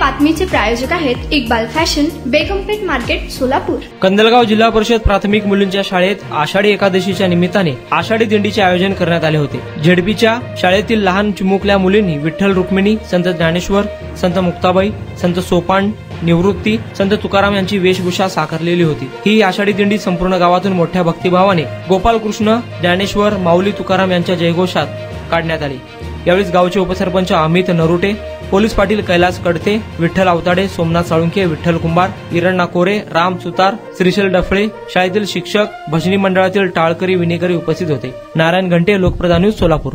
बातमीचे प्रायोजक आहेत Iqbal fashion, बेगमपेठ market, Solapur. Kandalgaon जिल्हा परिषद प्राथमिक मुलींच्या शाळेत आषाढी एकादशीच्या निमित्ताने आषाढी दिंडीचे आयोजन करण्यात आले होते। झेडपीच्या शाळेतील लहान चिमुकल्या मुलींनी विठ्ठल रुक्मिणी, संत ज्ञानेश्वर, संत मुक्ताबाई, संत सोपान, निवृत्ती, संत तुकाराम यांची वेशभूषा साकारलेली होती। ही आषाढी दिंडी संपूर्ण गावातून मोठ्या भक्तिभावाने गोपालकृष्ण, ज्ञानेश्वर, माऊली तुकाराम यांच्या जयघोषात काढण्यात आली। यावेळी गावचे उपसरपंच अमित नरुटे, पोलीस पाटील कैलास कडते, विठ्ठल आवताडे, सोमनाथ साळुंखे, विठ्ठल कुंभार, हिरणा कोरे, राम सुतार, श्रीशैल डफळे, शाळेतील शिक्षक, भजनी मंडळातील टाळकरी विनेकरी उपस्थित होते। नारायण घंटे, लोकप्रधान न्यूज, सोलापूर।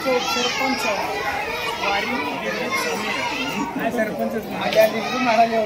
सरपंच वारी सरपंच माझ्या म्हणाले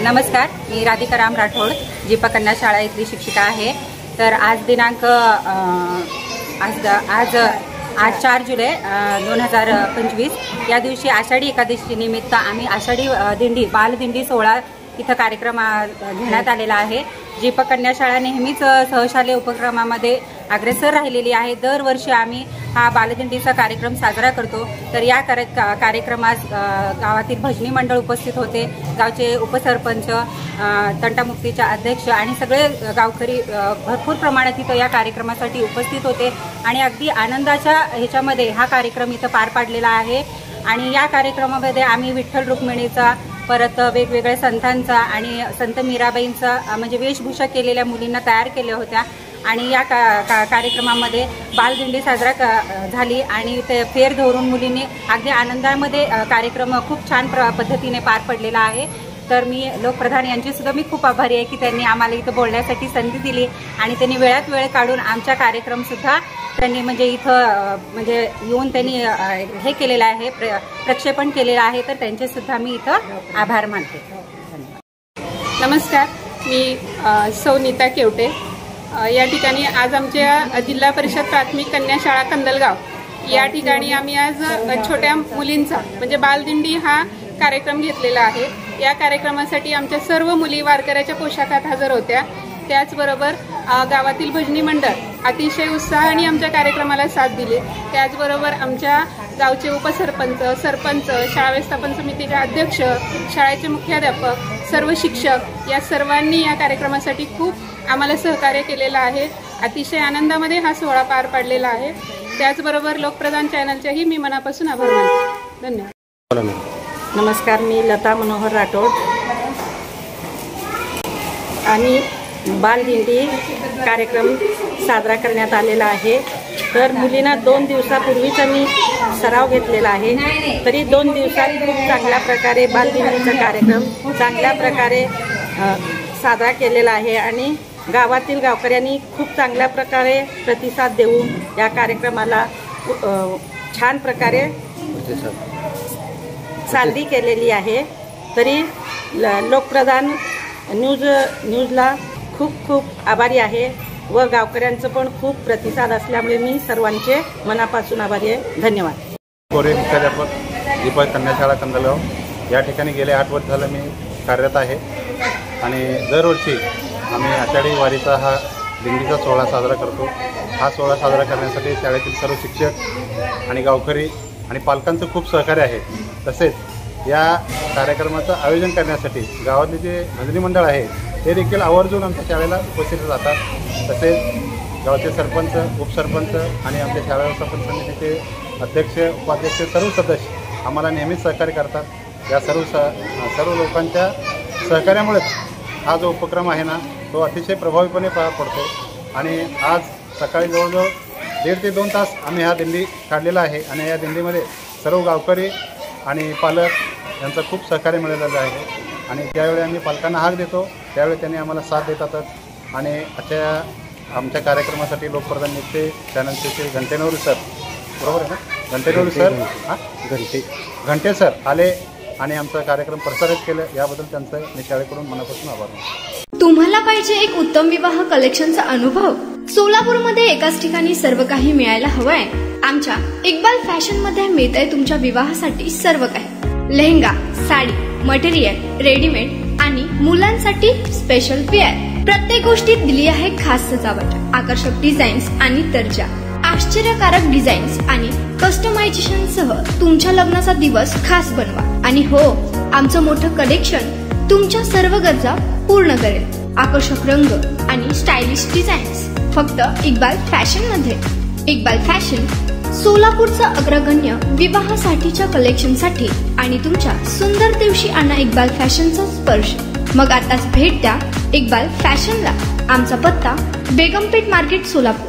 नमस्कार, मी राधिका राम राठोड, जीपा कन्या शाळा इथली शिक्षिका आहे। तर आज दिनांक आज 4 जुलै 2025 या दिवशी आषाढी एकादशी निमित्त आम्ही आषाढी दिंडी बालदिंडी सोहळा इथं कार्यक्रम घेण्यात आलेला आहे। जीपा कन्या शाळा नेहमीच सहशालेय उपक्रमामध्ये अग्रेसर राहिलेली आहे। दरवर्षी आम्ही हा बालदिंडीचा कार्यक्रम साजरा करतो। तर या कार्यक्रमास गावातील भजनी मंडळ उपस्थित होते, गावचे उपसरपंच, तंटामुक्तीचे अध्यक्ष आणि सगळे गावकरी भरपूर प्रमाणात इथं या कार्यक्रमासाठी उपस्थित होते आणि अगदी आनंदाच्या ह्याच्यामध्ये हा कार्यक्रम इथं पार पाडलेला आहे। आणि या कार्यक्रमामध्ये आम्ही विठ्ठल रुक्मिणीचा, परत वेगवेगळ्या संतांचा आणि संत मीराबाईंचा म्हणजे वेशभूषा केलेल्या मुलींना तयार केल्या होत्या आणि या कार्यक्रमामध्ये बालदिंडी साजरा झाली आणि ते फेर धरून मुलींनी अगदी आनंदामध्ये कार्यक्रम खूप छान पद्धतीने पार पडलेला आहे। तर मी लोकप्रधान यांची सुद्धा मी खूप आभारी आहे की त्यांनी आम्हाला इथं बोलण्यासाठी संधी दिली आणि त्यांनी वेळात वेळ काढून आमचा कार्यक्रम सुद्धा त्यांनी म्हणजे इथं म्हणजे येऊन त्यांनी हे केलेलं आहे, प्रक्षेपण केलेलं आहे। तर त्यांचे सुद्धा मी इथं आभार मानते। नमस्कार, मी सौ नीता केवटे। या ठिकाणी आज आमच्या जिल्हा परिषद प्राथमिक कन्या शाळा कंदलगाव या ठिकाणी आम्ही आज छोट्या मुलींचा म्हणजे बालदिंडी हा कार्यक्रम घेतलेला आहे। या कार्यक्रमासाठी आमच्या सर्व मुली वारकऱ्याच्या पोशाखात हजर होत्या। त्याचबरोबर गावातील भजनी मंडळ अतिशय उत्साहाने आमच्या कार्यक्रमाला साथ दिली। त्याचबरोबर आमच्या गावचे उपसरपंच, सरपंच, शाळा व्यवस्थापन समितीचे अध्यक्ष, शाळेचे मुख्याध्यापक, सर्व शिक्षक या सर्वांनी या कार्यक्रमासाठी खूप आम्हाला सहकार्य केलेलं आहे। अतिशय आनंदामध्ये हा सोहळा पार पाडलेला आहे। त्याचबरोबर लोकप्रधान चॅनलचेही मी मनापासून आभार मानते। धन्यवाद। नमस्कार, मी लता मनोहर राठोड आणि बालदिंडी कार्यक्रम साजरा करण्यात आलेला आहे। तर मुलींना 2 दिवसापूर्वीच मी सराव घेतलेला आहे, तरी 2 दिवसात खूप चांगल्या प्रकारे बालदिंडीचा कार्यक्रम चांगल्या प्रकारे साजरा केलेला आहे आणि गावातील गावकऱ्यांनी खूप चांगल्या प्रकारे प्रतिसाद देऊन या कार्यक्रमाला छान प्रकारे साजरी केलेली आहे। तरी लोकप्रधान न्यूजला खूप खूप आभारी आहे व गावकऱ्यांचं पण खूप प्रतिसाद असल्यामुळे मी सर्वांचे मनापासून आभारी आहे। धन्यवाद। कोरे मुख्याध्यापक दीपक कन्या शाळा कंदलगाव या ठिकाणी गेले 8 वर्ष झालं मी कार्यरत आहे आणि दरवर्षी आम्ही आषाढी वारीचा हा दिंडीचा सोहळा साजरा करतो। हा सोहळा साजरा करण्यासाठी शाळेतील सर्व शिक्षक आणि गावकरी आणि पालकांचं खूप सहकार्य आहे। तसेच या कार्यक्रमाचं आयोजन करण्यासाठी गावातले जे भजनी मंडळ आहे ते देखील आवर्जून आमच्या शाळेला उपस्थित राहतात। तसेच गावचे सरपंच, उपसरपंच आणि आमच्या शाळा व्यवस्थापन समितीचे अध्यक्ष, उपाध्यक्ष सर्व सदस्य आम्हाला नेहमीच सहकार्य करतात। या सर्व लोकांच्या सहकार्यामुळेच हा जो उपक्रम आहे ना तो अतिशय प्रभावीपणे पार पडतो आणि आज सकाळी जवळजवळ 1.5 ते 2 तास आम्ही हा दिंडी काढलेला आहे आणि या दिंडीमध्ये सर्व गावकरी आणि पालक यांचं खूप सहकार्य मिळालेलं आहे आणि त्यावेळी आम्ही पालकांना हाक देतो त्यावेळी त्यांनी आम्हाला साथ देतातच। आणि आमच्या कार्यक्रमासाठी लोकप्रधान न्यूजचे चॅनलचे घंटेनवरी सर, बरोबर आहे ना, घंटेनवरी सर, घंटे सर आले आणि आमचा कार्यक्रम प्रसारित केलं, याबद्दल त्यांचं मी शाळेकडून मनापासून आभार मानतो। तुम्हाला पाहिजे एक उत्तम विवाह कलेक्शनचा अनुभव? सोलापूरमध्ये एकाच ठिकाणी सर्व काही मिळायला हवंय? आमच्या इक्बाल फॅशन मध्ये मिळतंय तुमच्या विवाहासाठी सर्व काही। लेहंगा, साडी, मटेरियल, रेडीमेड आणि मुलांसाठी स्पेशल वेअर, प्रत्येक गोष्टीत दिली आहे खास सजावट, आकर्षक डिझाईन्स आणि दर्जा, आश्चर्यकारक डिझाईन्स आणि कस्टमायझेशन सह तुमच्या लग्नाचा दिवस खास बनवा। आणि हो, आमचं मोठं कलेक्शन तुमच्या सर्व गरजा पूर्ण करेल। आकर्षक रंग आणि स्टायलिश डिझाईन्स फक्त इक्बाल फॅशन मध्ये। इक्बाल फॅशन सोलापूरचा अग्रगण्य विवाहासाठीच्या कलेक्शनसाठी आणि तुमच्या सुंदर दिवशी आणा इक्बाल फॅशनचा स्पर्श। मग आताच भेट द्या इक्बाल फॅशनला। आमचा पत्ता बेगमपेठ मार्केट, सोलापूर।